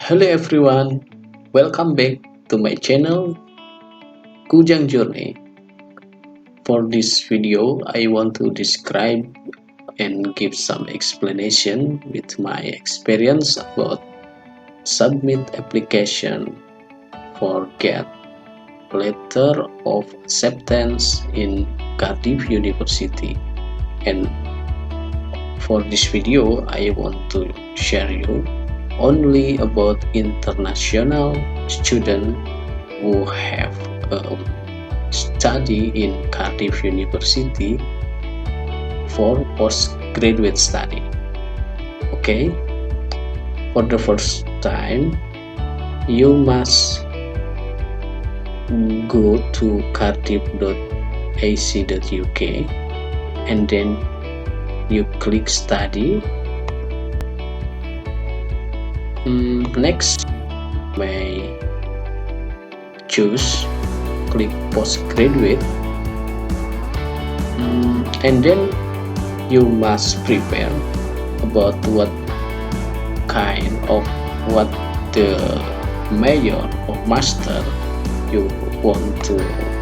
Hello everyone, welcome back to my channel Kujang Journey. For this video, I want to describe and give some explanation with my experience about submit application for get Letter of Acceptance in Cardiff University. And for this video, I want to share you only about international students who have study in Cardiff University for postgraduate study. Okay, for the first time you must go to cardiff.ac.uk and then you click study. Next, may choose click postgraduate, and then you must prepare about what the major or master you want to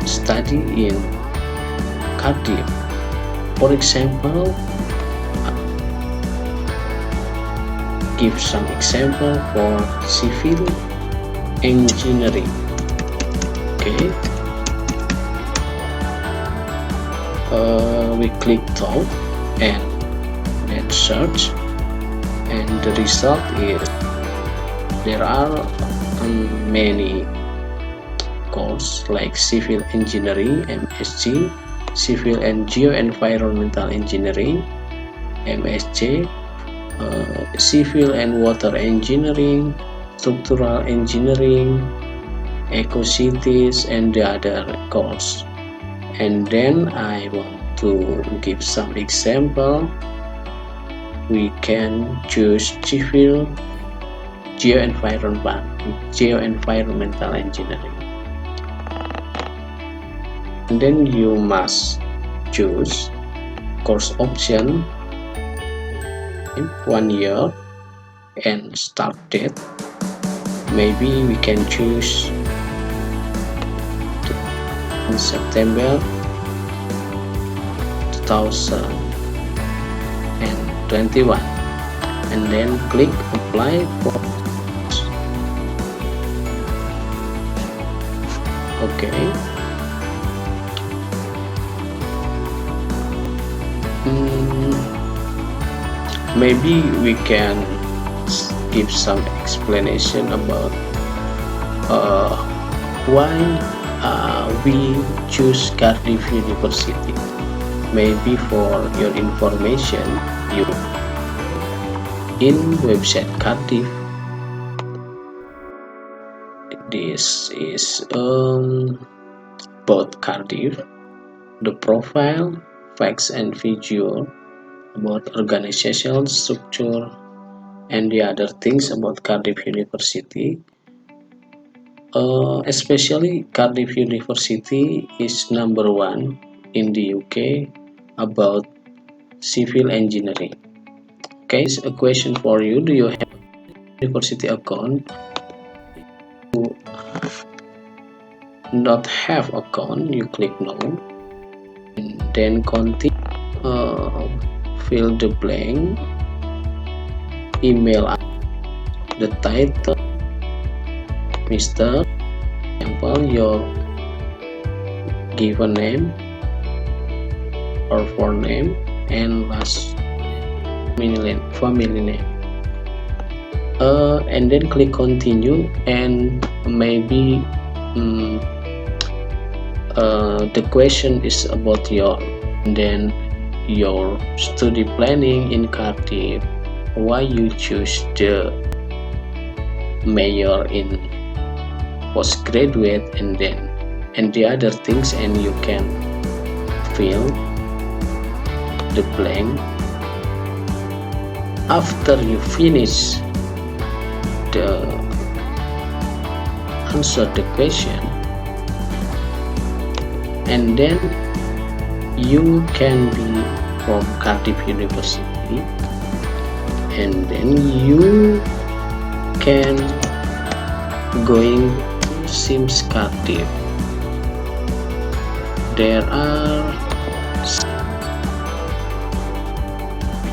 study in Cardiff. For example, give some example for civil engineering. Okay, we click top and then search, and the result is there are many courses like civil engineering MSc, civil and geoenvironmental engineering MSc, civil and water engineering, structural engineering, eco cities, and the other course. And then I want to give some example. We can choose civil geoenvironmental engineering, and then you must choose course option 1 year and start date. Maybe we can choose in September 2021 and then click apply for. Okay, maybe we can give some explanation about why we choose Cardiff University. Maybe for your information, you in website Cardiff, this is about Cardiff, the profile, facts and figure about organizational structure and the other things about Cardiff University. Especially Cardiff University is #1 in the UK about civil engineering. Okay, it's a question for you. Do you have university account? To not have account, you click no, and then continue. Fill the blank email, the title, Mr. Example, your given name or forename, and last family name. And then click continue, and maybe the question is about your study planning in Cardiff, why you choose the major in postgraduate, and the other things, and you can fill the blank. After you finish the answer the question, and then you can be from Cardiff University, and then you can going to Sims Cardiff. There are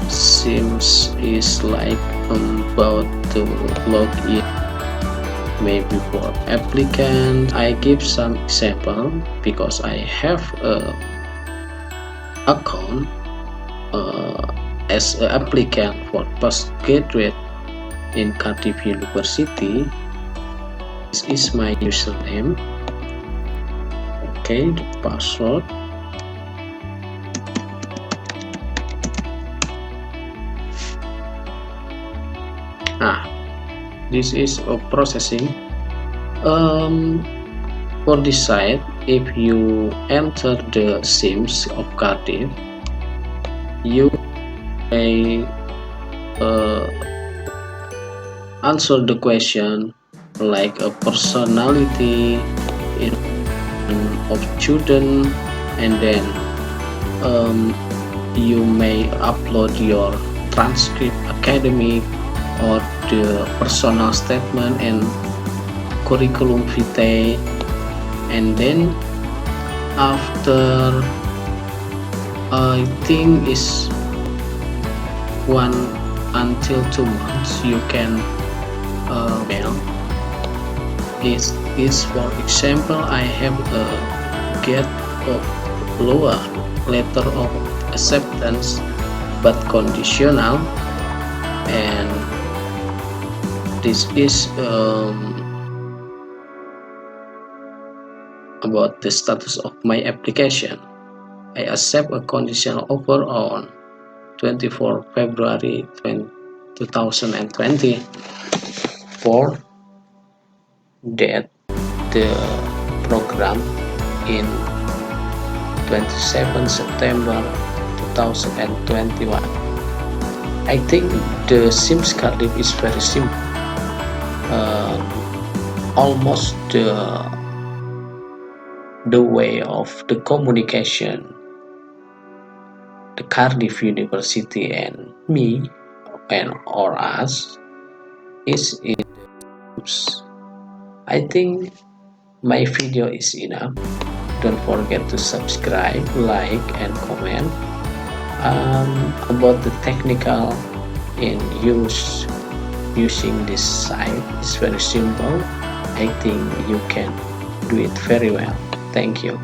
Sims is like about to log in. Maybe for applicant, I give some example because I have a account as an applicant for postgraduate in Cardiff University. This is my username. Okay, the password. This is processing. For this site, if you enter the Sims of Cardiff, you may answer the question like a personality of student, and then you may upload your transcript, academic, or the personal statement and curriculum vitae, and then after I think is 1 until 2 months you can mail. Is for example, I have a get of lower letter of acceptance but conditional, and this is about the status of my application. I accept a conditional offer on 24 February 2020 for that the program in 27 September 2021. I think the Sims Cardiff is very simple. Almost the way of the communication, the Cardiff University and me and or us is in. I think my video is enough. Don't forget to subscribe, like, and comment. About the technical in using this site is very simple. I think you can do it very well. Thank you.